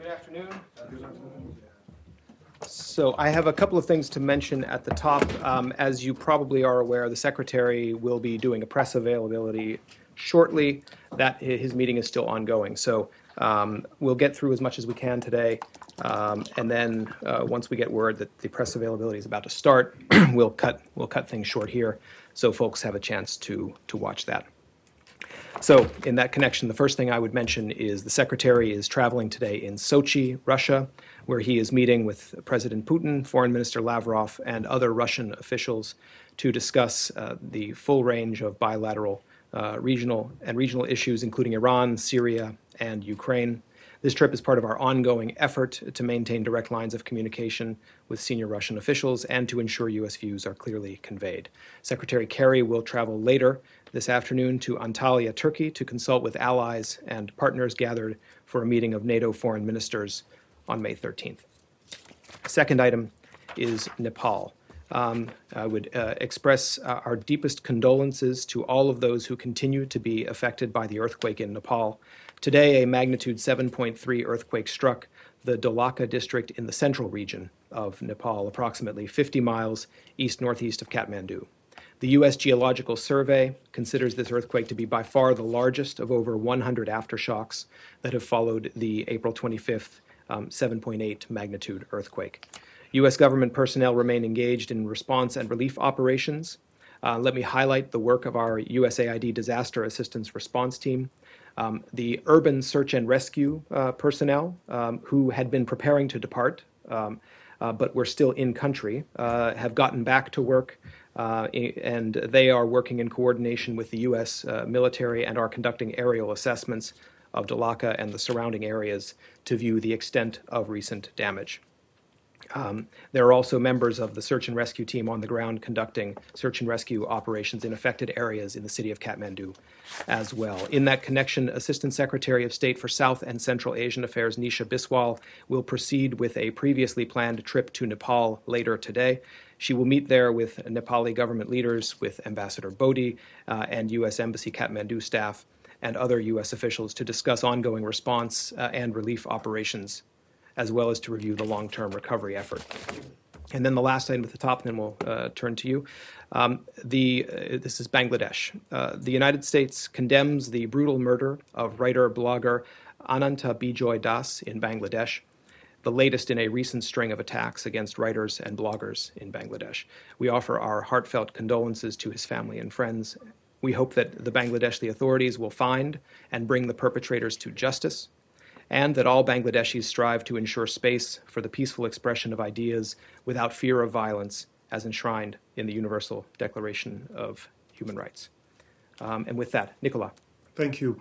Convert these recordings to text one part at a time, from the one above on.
Good afternoon. So I have a couple of things to mention at the top. As you probably are aware, the Secretary will be doing a press availability shortly. That his meeting is still ongoing. So we'll get through as much as we can today. And then once we get word that the press availability is about to start, we'll cut things short here so folks have a chance to watch that. So in that connection, the first thing I would mention is the Secretary is traveling today in Sochi, Russia, where he is meeting with President Putin, Foreign Minister Lavrov, and other Russian officials to discuss the full range of bilateral regional issues, including Iran, Syria, and Ukraine. This trip is part of our ongoing effort to maintain direct lines of communication with senior Russian officials and to ensure U.S. views are clearly conveyed. Secretary Kerry will travel later this afternoon to Antalya, Turkey, to consult with allies and partners gathered for a meeting of NATO foreign ministers on May 13th. Second item is Nepal. I would express our deepest condolences to all of those who continue to be affected by the earthquake in Nepal. Today, a magnitude 7.3 earthquake struck the Dholaka district in the central region of Nepal, approximately 50 miles east-northeast of Kathmandu. The U.S. Geological Survey considers this earthquake to be by far the largest of over 100 aftershocks that have followed the April 25th 7.8 magnitude earthquake. U.S. government personnel remain engaged in response and relief operations. Let me highlight the work of our USAID Disaster Assistance Response Team. The urban search and rescue personnel who had been preparing to depart but were still in country have gotten back to work, and they are working in coordination with the U.S. military and are conducting aerial assessments of Dholaka and the surrounding areas to view the extent of recent damage. There are also members of the search and rescue team on the ground conducting search and rescue operations in affected areas in the city of Kathmandu as well. In that connection, Assistant Secretary of State for South and Central Asian Affairs Nisha Biswal will proceed with a previously planned trip to Nepal later today. She will meet there with Nepali government leaders, with Ambassador Bodhi and U.S. Embassy Kathmandu staff and other U.S. officials to discuss ongoing response and relief operations, as well as to review the long-term recovery effort. And then the last item at the top, and then we'll turn to you. This is Bangladesh. The United States condemns the brutal murder of writer-blogger Ananta Bijoy Das in Bangladesh, the latest in a recent string of attacks against writers and bloggers in Bangladesh. We offer our heartfelt condolences to his family and friends. We hope that the Bangladeshi authorities will find and bring the perpetrators to justice, and that all Bangladeshis strive to ensure space for the peaceful expression of ideas without fear of violence, as enshrined in the Universal Declaration of Human Rights. And with that, Nicola. Thank you.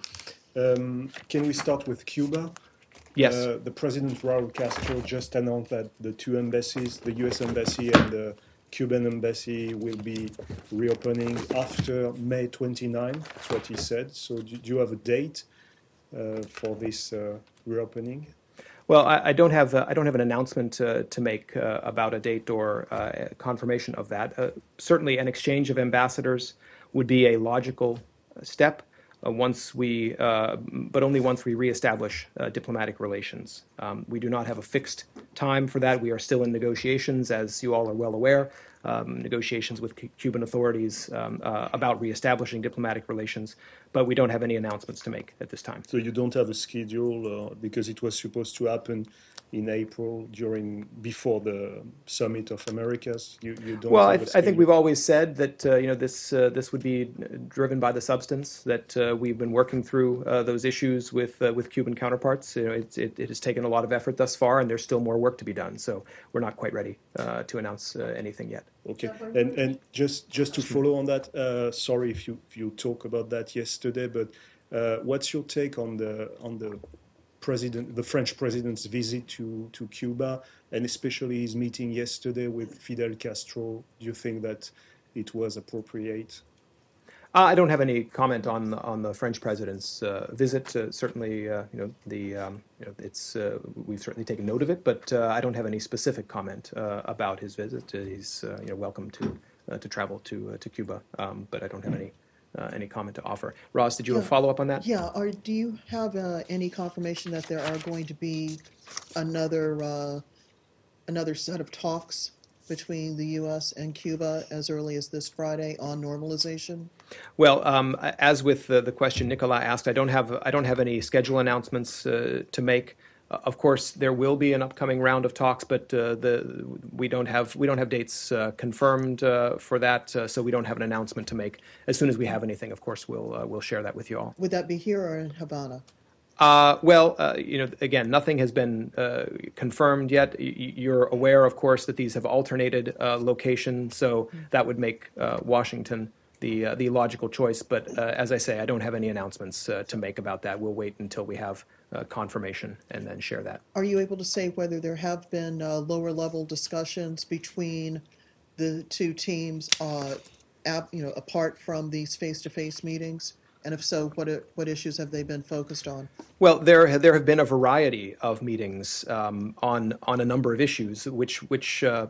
Can we start with Cuba? Yes. The President Raul Castro just announced that the two embassies, the U.S. Embassy and the Cuban Embassy, will be reopening after May 29. That's what he said. So do you have a date for this reopening? Well, I don't have an announcement to make about a date or confirmation of that. Certainly, an exchange of ambassadors would be a logical step but only once we reestablish diplomatic relations. We do not have a fixed time for that. We are still in negotiations, as you all are well aware, negotiations with Cuban authorities about reestablishing diplomatic relations, but we don't have any announcements to make at this time. So you don't have a schedule because it was supposed to happen in April before the Summit of Americas. You don't. Well, I think we've always said that this would be driven by the substance. That we've been working through those issues with Cuban counterparts. It has taken a lot of effort thus far, and there's still more work to be done. So we're not quite ready to announce anything yet. Okay, and just to follow on that, sorry if you talked about that yesterday, but what's your take on the French president's visit to Cuba, and especially his meeting yesterday with Fidel Castro? Do you think that it was appropriate? I don't have any comment on the French president's visit. Certainly, we've certainly taken note of it, but I don't have any specific comment about his visit. He's welcome to travel to Cuba, but I don't have any any comment to offer. Roz, did you have a Yeah. follow-up on that? Yeah, do you have any confirmation that there are going to be another another set of talks between the U.S. and Cuba as early as this Friday on normalization? Well, as with the question Nicola asked, I don't have any schedule announcements to make. Of course, there will be an upcoming round of talks, but we don't have dates confirmed for that, so we don't have an announcement to make. As soon as we have anything, of course, we'll share that with you all. Would that be here or in Havana? Again, nothing has been confirmed yet. You're aware, of course, that these have alternated location, so that would make Washington the logical choice. But as I say, I don't have any announcements to make about that. We'll wait until we have confirmation and then share that. Are you able to say whether there have been lower level discussions between the two teams, apart from these face-to-face meetings? And if so, what issues have they been focused on? Well, there have been a variety of meetings on a number of issues, which there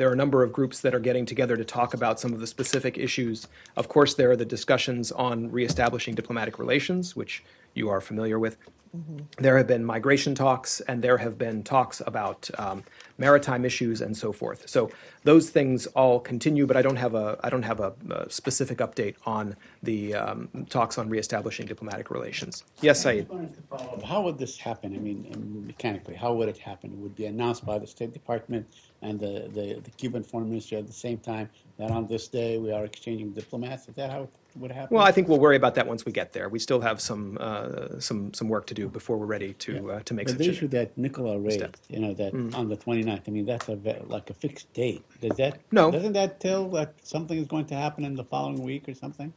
are a number of groups that are getting together to talk about some of the specific issues. Of course, there are the discussions on reestablishing diplomatic relations, which you are familiar with. Mm-hmm. There have been migration talks, and there have been talks about maritime issues and so forth. So those things all continue, but I don't have a specific update on the talks on reestablishing diplomatic relations. Yes, Saeed. How would this happen? I mean, mechanically, how would it happen? It would be announced by the State Department and the Cuban Foreign Ministry at the same time that on this day we are exchanging diplomats. Is that how it would happen? Well, I think we'll worry about that once we get there. We still have some work to do before we're ready to make but such the issue that Nicola raised, step. That on the 29th, I mean, that's like a fixed date. No. Doesn't that tell that something is going to happen in the following week or something?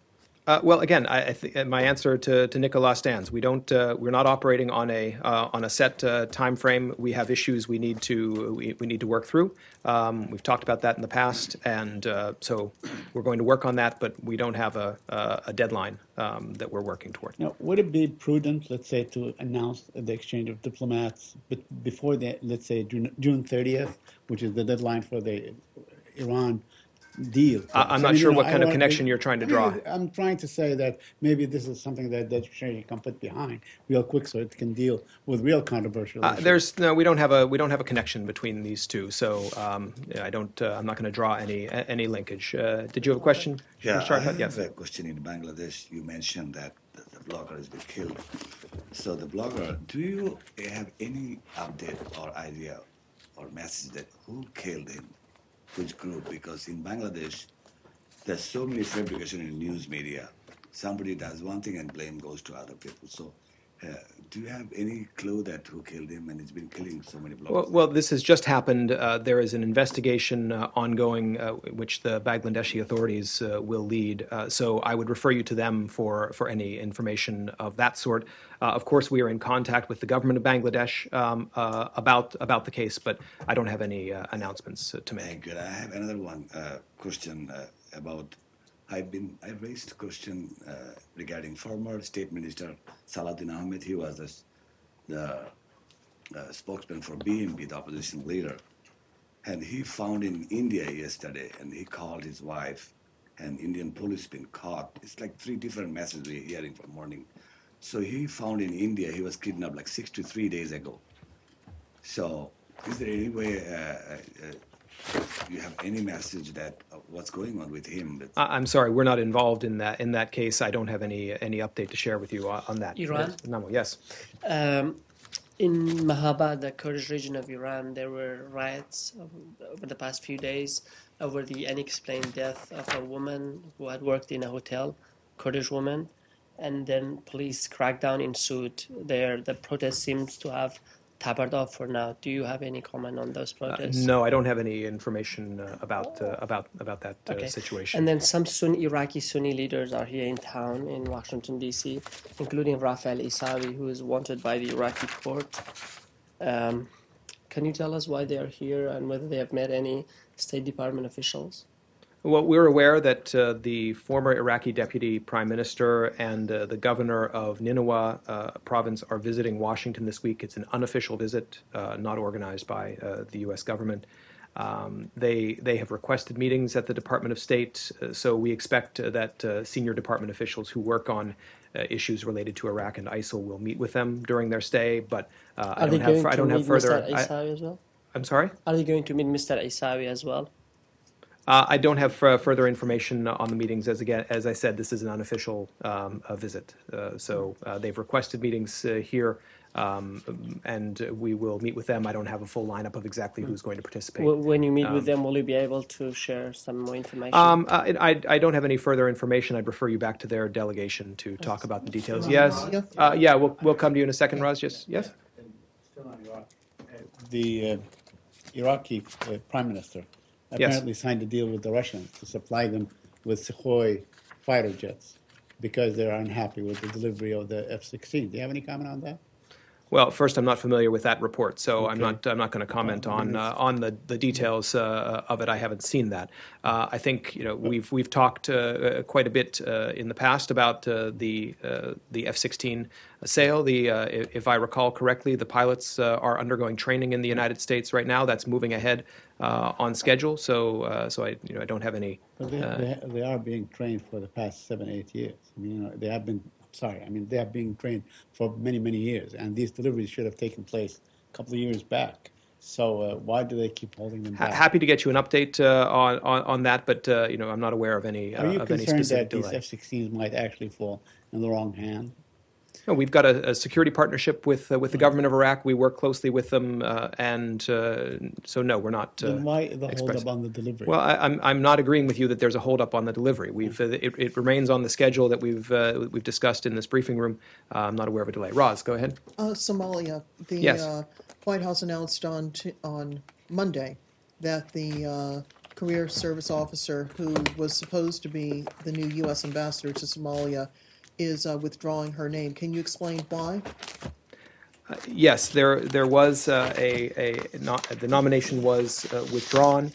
Well, again, I think my answer to Nicola stands. We're not operating on a set time frame. We have issues we need to work through. We've talked about that in the past, and so we're going to work on that. But we don't have a deadline that we're working toward. Now, would it be prudent, let's say, to announce the exchange of diplomats before let's say June 30th, which is the deadline for the Iran deal? I'm not sure what kind of connection you're trying to draw. I'm trying to say that maybe this is something that exchange can put behind real quick, so it can deal with real controversial issues. We don't have a connection between these two, so I'm not going to draw any linkage. Did you have a question? Yeah, I have yes. a question. In Bangladesh, you mentioned that the blogger has been killed. So the blogger, do you have any update or idea or message that who killed him? Which group? Because in Bangladesh, there's so many fabrication in news media. Somebody does one thing and blame goes to other people. So do you have any clue that who killed him? And it's been killing so many bloggers. Well, this has just happened. There is an investigation ongoing, which the Bangladeshi authorities will lead. So I would refer you to them for any information of that sort. Of course, we are in contact with the government of Bangladesh about the case, but I don't have any announcements to make. Thank you. I have another one question about. I raised a question regarding former State Minister Salahuddin Ahmed. He was the spokesman for BNP, the opposition leader. And he found in India yesterday, and he called his wife, and Indian police been caught. It's like 3 different messages we're hearing from morning. So he found in India he was kidnapped like 63 days ago. So is there any way you have any message that what's going on with him? I'm sorry, we're not involved in that. In that case, I don't have any update to share with you on that. Iran? No, yes. In Mahabad, the Kurdish region of Iran, there were riots over the past few days over the unexplained death of a woman who had worked in a hotel, Kurdish woman, and then police crackdown ensued there. The protest seems to have tapered off for now. Do you have any comment on those protests? No, I don't have any information about that situation. And then some Iraqi Sunni leaders are here in town in Washington, D.C., including Rafael Isawi, who is wanted by the Iraqi court. Can you tell us why they are here and whether they have met any State Department officials? Well, we're aware that the former Iraqi deputy prime minister and the governor of Nineveh province are visiting Washington this week. It's an unofficial visit, not organized by the U.S. government. They have requested meetings at the Department of State, so we expect that senior department officials who work on issues related to Iraq and ISIL will meet with them during their stay. But I don't have further. Mr. Isawi as well? I'm sorry? Are they going to meet Mr. Isawi as well? I don't have further information on the meetings. As I said, this is an unofficial visit. So they've requested meetings here, and we will meet with them. I don't have a full lineup of exactly who's going to participate. When you meet with them, will you be able to share some more information? I don't have any further information. I'd refer you back to their delegation to talk about the details. Yes. Yeah, we'll come to you in a second, Raz. Yes. Yes. Still on Iraq. The Iraqi prime minister apparently signed a deal with the Russians to supply them with Sukhoi fighter jets because they're unhappy with the delivery of the F-16. Do you have any comment on that? Well, first, I'm not familiar with that report, so Okay. I'm not going to comment on the details of it. I haven't seen that. I think we've talked quite a bit in the past about the F-16 sale. If I recall correctly, the pilots are undergoing training in the United States right now. That's moving ahead on schedule. So I don't have any. But they are being trained for the past 7-8 years. I mean, they have been. They are being trained for many, many years, and these deliveries should have taken place a couple of years back. So why do they keep holding them back? Happy to get you an update on that, but I'm not aware of any Are you of any concerned specific that delay. these F-16s might actually fall in the wrong hand? No, we've got a security partnership with the government of Iraq. We work closely with them, and so no, we're not. Then why the hold expressing- up on the delivery? Well, I'm not agreeing with you that there's a holdup on the delivery. It remains on the schedule that we've discussed in this briefing room. I'm not aware of a delay. Roz, go ahead. Somalia. The Yes. White House announced on Monday that the career service officer who was supposed to be the new U.S. ambassador to Somalia is withdrawing her name. Can you explain why? Yes, there was the nomination was withdrawn.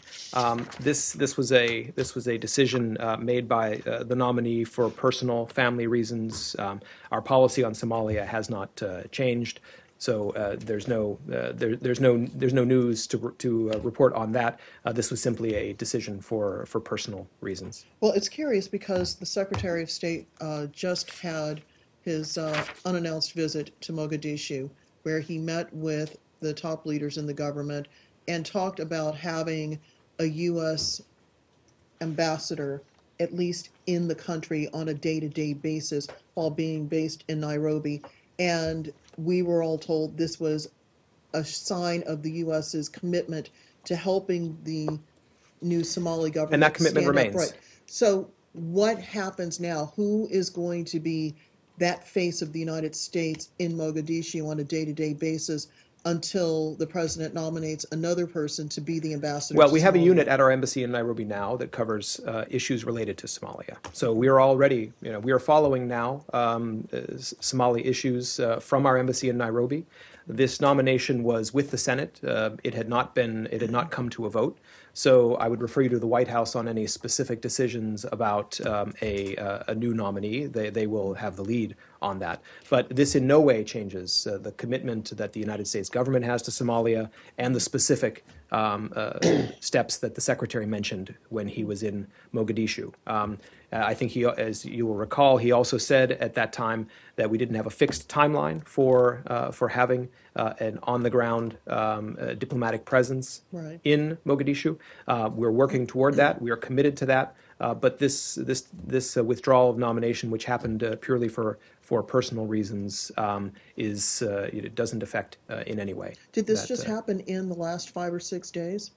This was a decision made by the nominee for personal family reasons. Our policy on Somalia has not changed, so there's no news to report on that. This was simply a decision for personal reasons. Well, it's curious because the Secretary of State just had his unannounced visit to Mogadishu, where he met with the top leaders in the government and talked about having a U.S. ambassador, at least in the country, on a day-to-day basis while being based in Nairobi. And we were all told this was a sign of the U.S.'s commitment to helping the new Somali government. And that commitment stand remains. upright. So what happens now? Who is going to be that face of the United States in Mogadishu on a day-to-day basis until the president nominates another person to be the ambassador? Well, to we have a Somalia? unit at our embassy in Nairobi now that covers issues related to Somalia. So we are already, we are following now Somali issues from our embassy in Nairobi. This nomination was with the Senate. It had not come to a vote. So I would refer you to the White House on any specific decisions about a new nominee. They will have the lead on that. But this in no way changes the commitment that the United States government has to Somalia and the specific steps that the Secretary mentioned when he was in Mogadishu. I think as you will recall, he also said at that time that we didn't have a fixed timeline for having an on-the-ground diplomatic presence Right. in Mogadishu. We're working toward that. We are committed to that. But this withdrawal of nomination, which happened purely for personal reasons, it doesn't affect in any way. Did this that, just happen in the last 5 or 6 days?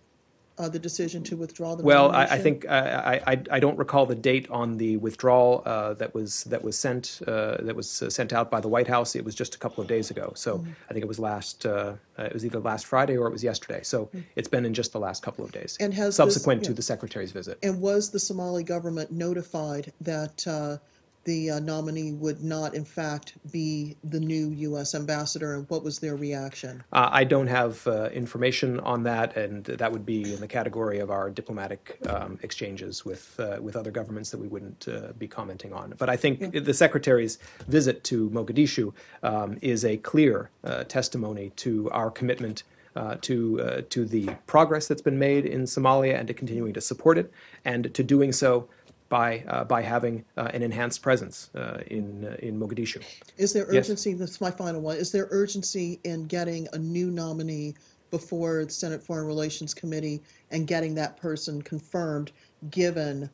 The decision to withdraw the Well, nomination? I think I don't recall the date on the withdrawal that was sent out by the White House. It was just a couple of days ago. So I think it was either last Friday or it was yesterday. So it's been in just the last couple of days, And has subsequent this- to yeah. the Secretary's visit. And was the Somali government notified that the nominee would not, in fact, be the new U.S. ambassador, and what was their reaction? I don't have information on that, and that would be in the category of our diplomatic exchanges with other governments that we wouldn't be commenting on. But I think the Secretary's visit to Mogadishu is a clear testimony to our commitment to the progress that's been made in Somalia and to continuing to support it, and to doing so by having an enhanced presence in Mogadishu. Is there Yes. urgency, this is my final one, is there urgency in getting a new nominee before the Senate Foreign Relations Committee and getting that person confirmed, given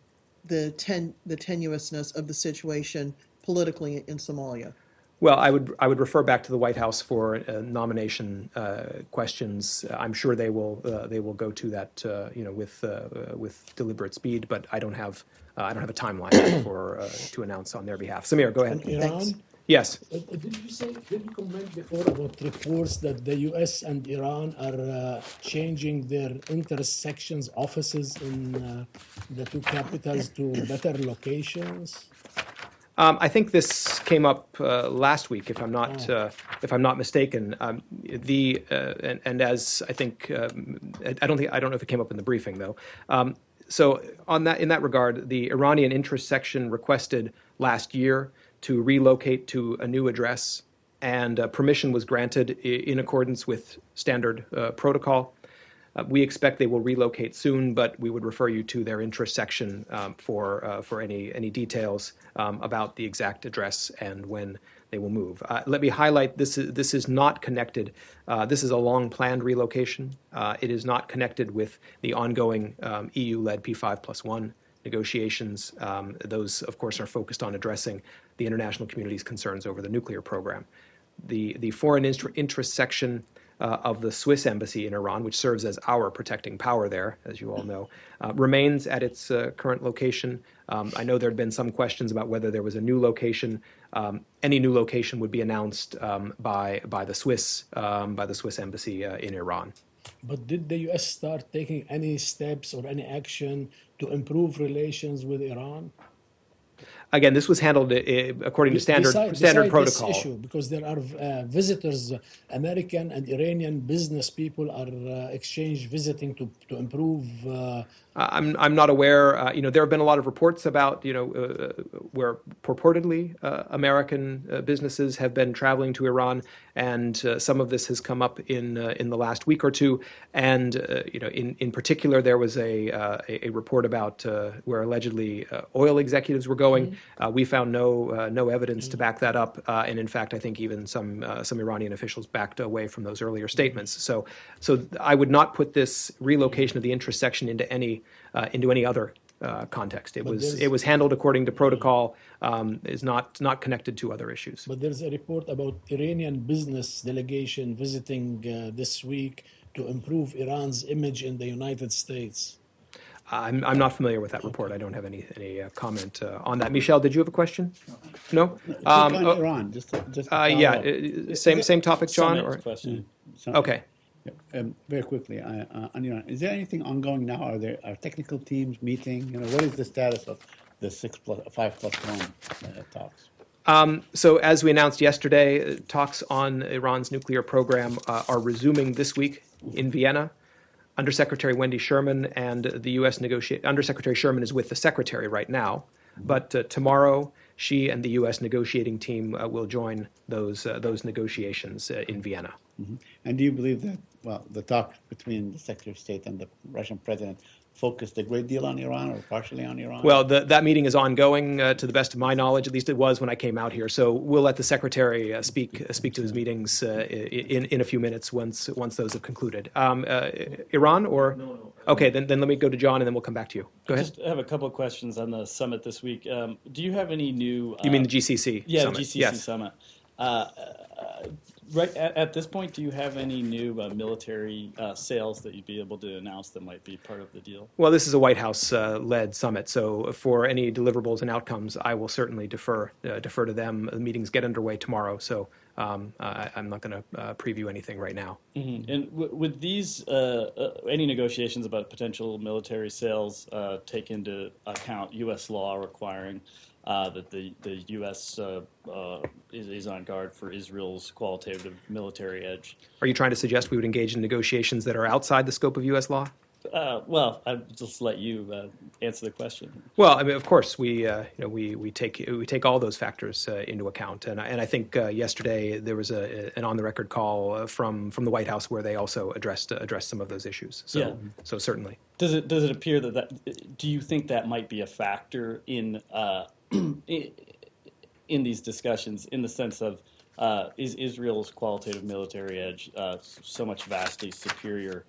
the tenuousness of the situation politically in Somalia? Well, I would refer back to the White House for nomination questions. I'm sure they will go to that with deliberate speed, but I don't have a timeline to announce on their behalf. Samir, go ahead. Iran? Yes. Did you comment before about reports that the U.S. and Iran are changing their intersections offices in the two capitals to better locations? I think this came up last week, if I'm not mistaken. And as I think, I don't know if it came up in the briefing though. So in that regard, the Iranian interest section requested last year to relocate to a new address, and permission was granted in accordance with standard protocol. We expect they will relocate soon, but we would refer you to their interest section for any details about the exact address and when they will move. Let me highlight this is not connected. This is a long-planned relocation. It is not connected with the ongoing EU-led P5+1 negotiations. Those, of course, are focused on addressing the international community's concerns over the nuclear program. The foreign interest section of the Swiss embassy in Iran, which serves as our protecting power there, as you all know, remains at its current location. I know there had been some questions about whether there was a new location. Any new location would be announced by the Swiss embassy in Iran. But did the U.S. start taking any steps or any action to improve relations with Iran? Again, this was handled according to standard protocol. This issue, because there are visitors, American and Iranian business people are visiting to improve. I'm not aware. There have been a lot of reports about where purportedly American businesses have been traveling to Iran, and some of this has come up in the last week or two. And in particular, there was a report about where allegedly oil executives were going. We found no evidence to back that up, and in fact, I think even some Iranian officials backed away from those earlier statements. So I would not put this relocation of the interest section into any other context. It was handled according to protocol. Is not connected to other issues. But there's a report about Iranian business delegation visiting this week to improve Iran's image in the United States. I'm not familiar with that report. I don't have any comment on that. Michelle, did you have a question? No. Iran. Just same topic, John. Or? Question. Okay. Very quickly on Iran. Is there anything ongoing now? Are technical teams meeting? What is the status of the 5+1 talks? So as we announced yesterday, talks on Iran's nuclear program are resuming this week in Vienna. Undersecretary Wendy Sherman and the U.S. Undersecretary Sherman is with the Secretary right now, but tomorrow she and the U.S. negotiating team will join those negotiations in Vienna. Mm-hmm. And do you believe that, the talk between the Secretary of State and the Russian President focused a great deal on Iran or partially on Iran? Well, that meeting is ongoing, to the best of my knowledge. At least it was when I came out here. So we'll let the Secretary speak to his meetings in a few minutes once those have concluded. Iran or? No. Okay, then let me go to John and then we'll come back to you. Go ahead. Just have a couple of questions on the summit this week. Do you have any new? You mean the GCC? Yeah, summit? the GCC yes. summit. Right at this point, do you have any new military sales that you'd be able to announce that might be part of the deal? Well, this is a White House-led summit, so for any deliverables and outcomes, I will certainly defer to them. The meetings get underway tomorrow, so I'm not going to preview anything right now. Mm-hmm. And with these, any negotiations about potential military sales take into account U.S. law requiring that the U.S. Is on guard for Israel's qualitative military edge. Are you trying to suggest we would engage in negotiations that are outside the scope of U.S. law? Well, I'll just let you answer the question. Well, I mean, of course, we take all those factors into account, and I think yesterday there was an on-the-record call from the White House where they also addressed some of those issues. So, Yeah. so certainly. Does it appear that do you think that might be a factor in in these discussions, in the sense of is Israel's qualitative military edge so much vastly superior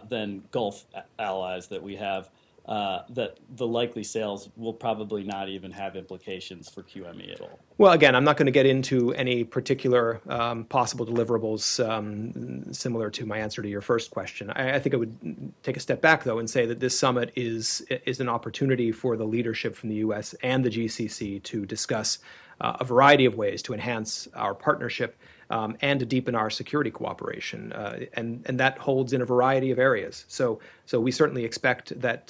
than Gulf allies that we have, that the likely sales will probably not even have implications for QME at all? Well, again, I'm not going to get into any particular possible deliverables similar to my answer to your first question. I think I would take a step back, though, and say that this summit is an opportunity for the leadership from the U.S. and the GCC to discuss a variety of ways to enhance our partnership and to deepen our security cooperation, and that holds in a variety of areas. So we certainly expect that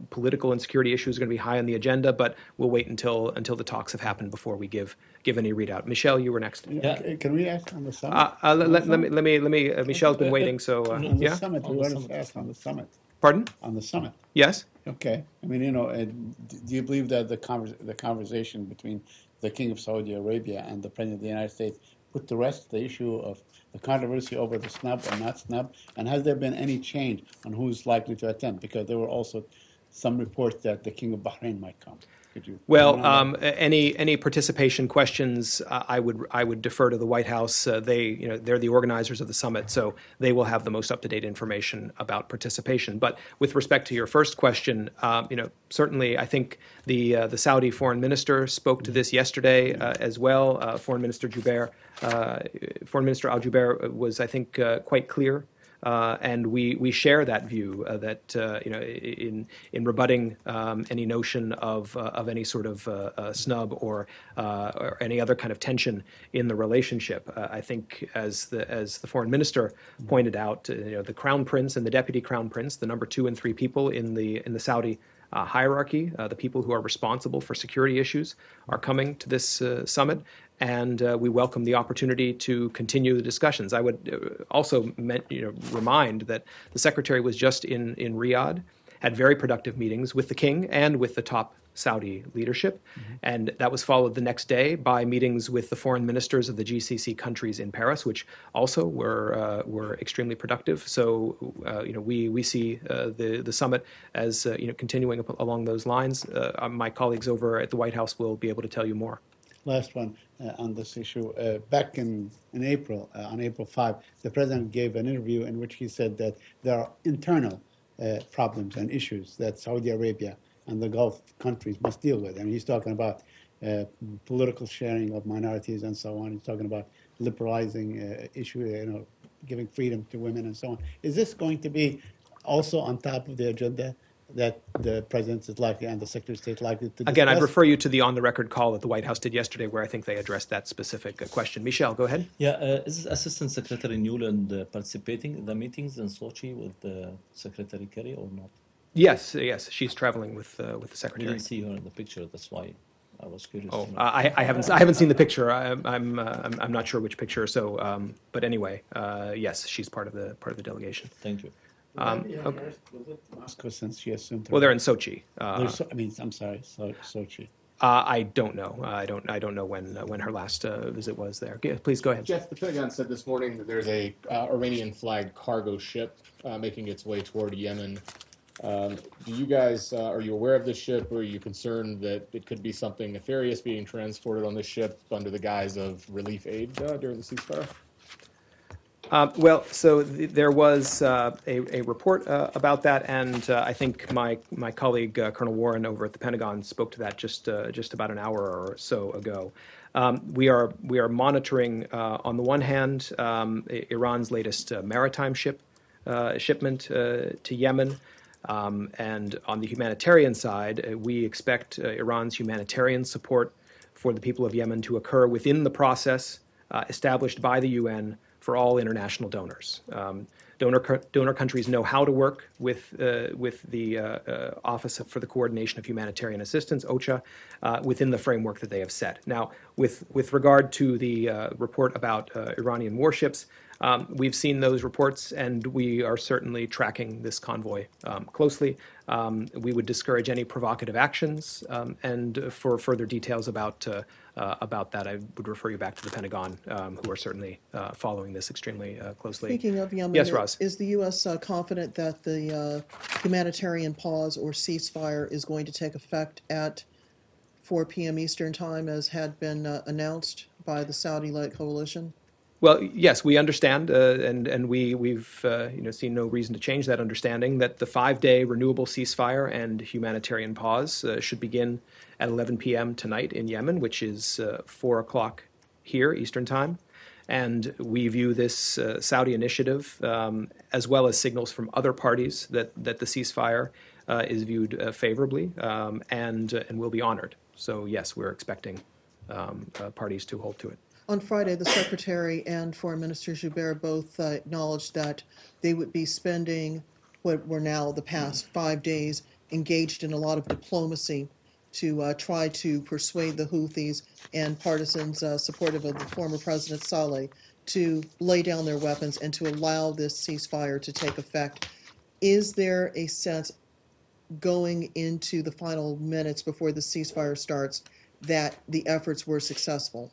political and security issues are going to be high on the agenda, but we'll wait until the talks have happened before we give any readout. Michelle, you were next. Yeah. Can we ask on the summit? Let me. Michelle's been waiting. So On the yeah. summit, we wanted to ask on the summit. Pardon? On the summit. Yes. Okay. I mean, do you believe that the conversation between the King of Saudi Arabia and the President of the United States put to rest the issue of the controversy over the snub or not snub? And has there been any change on who's likely to attend? Because there were also some reports that the King of Bahrain might come. Could you? Well, any participation questions, I would defer to the White House. They're the organizers of the summit, so they will have the most up-to-date information about participation. But with respect to your first question, certainly I think the Saudi foreign minister spoke to this yesterday as well. Foreign Minister Al Jubair was, I think, quite clear. And we share that view that in rebutting any notion of any sort of snub or any other kind of tension in the relationship. I think as the foreign minister pointed out, the crown prince and the deputy crown prince, the number 2 and 3 people in the Saudi hierarchy, the people who are responsible for security issues, are coming to this summit. And we welcome the opportunity to continue the discussions. I would also remind that the Secretary was just in Riyadh, had very productive meetings with the King and with the top Saudi leadership, and that was followed the next day by meetings with the foreign ministers of the GCC countries in Paris, which also were extremely productive. So we see the summit as continuing along those lines. My colleagues over at the White House will be able to tell you more. Last one on this issue. Back in April, on April 5, the president gave an interview in which he said that there are internal problems and issues that Saudi Arabia and the Gulf countries must deal with. And he's talking about political sharing of minorities and so on. He's talking about liberalizing giving freedom to women and so on. Is this going to be also on top of the agenda that the president is likely and the Secretary of State likely to discuss? Again, I'd refer you to the on-the-record call that the White House did yesterday, where I think they addressed that specific question. Michelle, go ahead. Yeah, is Assistant Secretary Nuland participating in the meetings in Sochi with Secretary Kerry or not? Yes, she's traveling with the We Secretary. didn't see her in the picture. That's why I was curious. Oh, to know. I haven't seen the picture. I'm not sure which picture. So, but anyway, yes, she's part of the delegation. Thank you. Okay. Moscow, since she assumed. Well, they're in Sochi. I'm sorry, Sochi. I don't know. I don't know when her last visit was there. Please go ahead. Jeff, the Pentagon said this morning that there's a Iranian flagged cargo ship making its way toward Yemen. Do you guys are you aware of this ship, or are you concerned that it could be something nefarious being transported on this ship under the guise of relief aid during the ceasefire? There was a report about that, and I think my colleague Colonel Warren over at the Pentagon spoke to that just about an hour or so ago. We are monitoring on the one hand Iran's latest maritime shipment to Yemen. And on the humanitarian side, we expect Iran's humanitarian support for the people of Yemen to occur within the process established by the UN for all international donors. Donor countries know how to work with the Office for the Coordination of Humanitarian Assistance, OCHA, within the framework that they have set. Now, with regard to the report about Iranian warships, we've seen those reports, and we are certainly tracking this convoy closely. We would discourage any provocative actions, and for further details about that, I would refer you back to the Pentagon, who are certainly following this extremely closely. Speaking of Yemen, yes, Roz. Is the U.S. Confident that the humanitarian pause or ceasefire is going to take effect at 4 p.m. Eastern Time, as had been announced by the Saudi-led coalition? Well, yes, we understand, and we've seen no reason to change that understanding, that the 5-day renewable ceasefire and humanitarian pause should begin at 11 p.m. tonight in Yemen, which is 4 o'clock here, Eastern Time. And we view this Saudi initiative, as well as signals from other parties, that the ceasefire is viewed favorably and will be honored. So, yes, we're expecting parties to hold to it. On Friday, the Secretary and Foreign Minister Joubert both acknowledged that they would be spending what were now the past 5 days engaged in a lot of diplomacy to try to persuade the Houthis and partisans supportive of the former President Saleh to lay down their weapons and to allow this ceasefire to take effect. Is there a sense going into the final minutes before the ceasefire starts that the efforts were successful?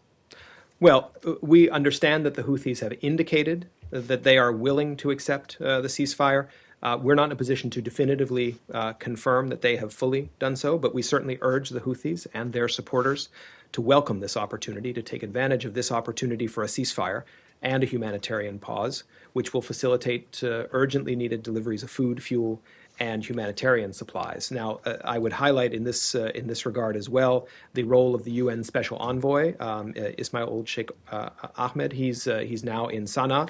Well, we understand that the Houthis have indicated that they are willing to accept the ceasefire. We're not in a position to definitively confirm that they have fully done so, but we certainly urge the Houthis and their supporters to welcome this opportunity, to take advantage of this opportunity for a ceasefire and a humanitarian pause, which will facilitate urgently needed deliveries of food, fuel, and humanitarian supplies. Now, I would highlight in this regard as well the role of the UN Special Envoy, Ismail Old Sheikh Ahmed. He's now in Sana'a,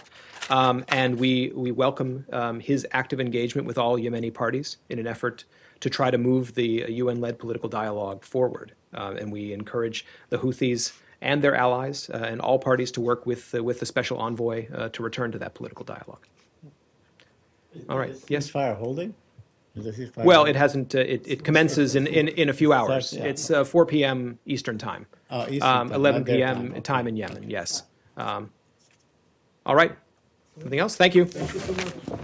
and we welcome his active engagement with all Yemeni parties in an effort to try to move the UN-led political dialogue forward. And we encourage the Houthis and their allies and all parties to work with the Special Envoy to return to that political dialogue. All right. Yes. Ceasefire holding? Well, it hasn't. It commences in a few hours. Yeah. It's 4 p.m. Eastern Time. Eastern time, 11 not their p.m. time. time in Yemen. Yes. All right. Anything else? Thank you. Thank you so much.